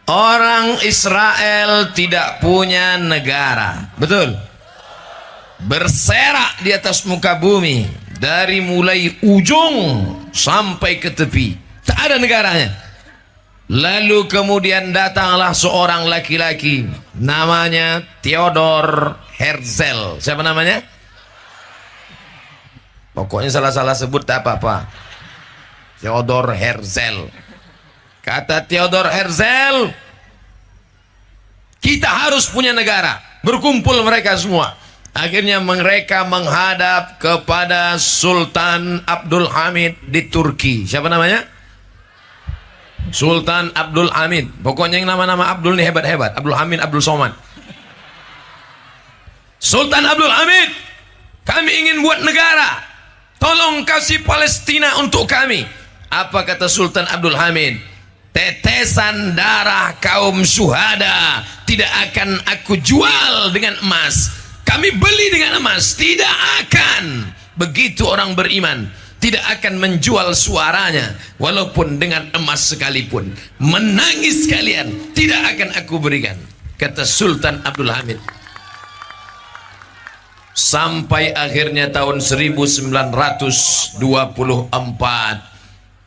Orang Israel tidak punya negara, betul? Berserak di atas muka bumi dari mulai ujung sampai ke tepi, tak ada negaranya. Lalu kemudian datanglah seorang laki-laki namanya Theodor Herzl. Siapa namanya? Pokoknya salah-salah sebut tak apa-apa. Theodor Herzl. Kata Theodor Herzl, kita harus punya negara. Berkumpul mereka semua. Akhirnya mereka menghadap kepada Sultan Abdul Hamid di Turki. Siapa namanya? Sultan Abdul Hamid. Pokoknya yang nama-nama Abdul ini hebat-hebat. Abdul Hamid, Abdul Somad. Sultan Abdul Hamid, kami ingin buat negara. Tolong kasih Palestina untuk kami. Apa kata Sultan Abdul Hamid? Tetesan darah kaum syuhada tidak akan aku jual dengan emas. Kami beli dengan emas. Tidak akan. Begitu orang beriman. Tidak akan menjual suaranya walaupun dengan emas sekalipun. Menangis kalian tidak akan aku berikan, kata Sultan Abdul Hamid. Sampai akhirnya tahun 1924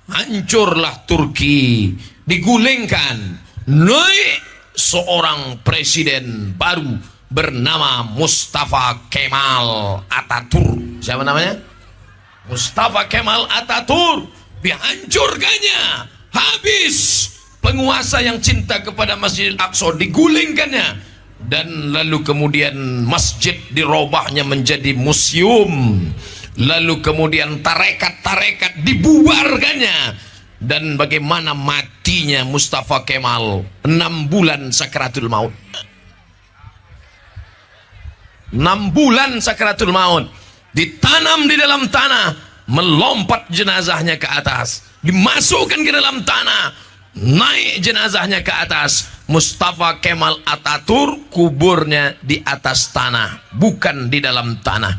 hancurlah Turki, digulingkan, naik seorang presiden baru bernama Mustafa Kemal Atatürk. Siapa namanya? Mustafa Kemal Atatürk. Dihancurkannya, habis penguasa yang cinta kepada Masjid Al-Aqsa, digulingkannya. Dan lalu kemudian masjid dirobahnya menjadi museum. Lalu kemudian tarekat-tarekat dibubarkannya. Dan bagaimana matinya Mustafa Kemal, 6 bulan sakratul maut. 6 bulan sakratul maut. Ditanam di dalam tanah, melompat jenazahnya ke atas, dimasukkan ke dalam tanah, naik jenazahnya ke atas. Mustafa Kemal Atatürk kuburnya di atas tanah, bukan di dalam tanah.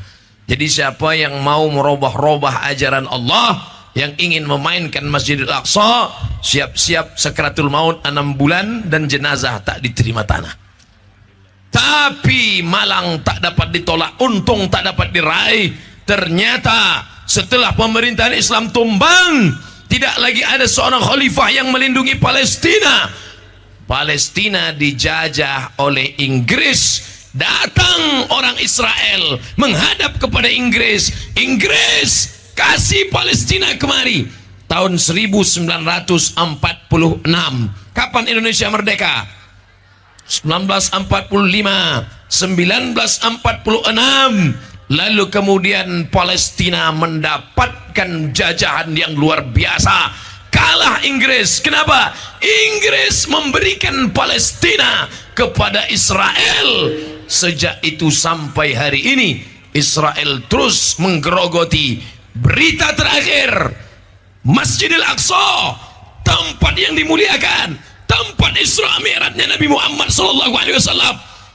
Jadi siapa yang mau merubah-rubah ajaran Allah, yang ingin memainkan Masjidil Aqsa, siap-siap sakratul maut 6 bulan dan jenazah tak diterima tanah. Tapi malang tak dapat ditolak, untung tak dapat diraih. Ternyata setelah pemerintahan Islam tumbang, tidak lagi ada seorang khalifah yang melindungi Palestina. Palestina dijajah oleh Inggris. Datang orang Israel menghadap kepada Inggris. Inggris kasih Palestina kemari. Tahun 1946. Kapan Indonesia merdeka? 1945, 1946. Lalu kemudian Palestina mendapatkan jajahan yang luar biasa. Kalah Inggris. Kenapa? Inggris memberikan Palestina kepada Israel. Sejak itu sampai hari ini Israel terus menggerogoti. Berita terakhir, Masjidil Aqsa, tempat yang dimuliakan, tempat Isra Mi'rajnya Nabi Muhammad SAW,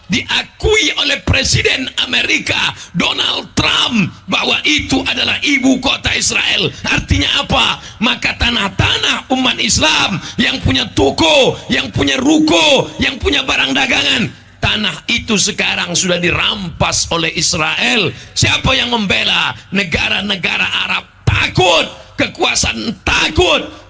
diakui oleh Presiden Amerika Donald Trump bahwa itu adalah ibu kota Israel. Artinya apa? Maka tanah-tanah umat Islam yang punya toko, yang punya ruko, yang punya barang dagangan, tanah itu sekarang sudah dirampas oleh Israel. Siapa yang membela? Negara-negara Arab takut, kekuasaan takut.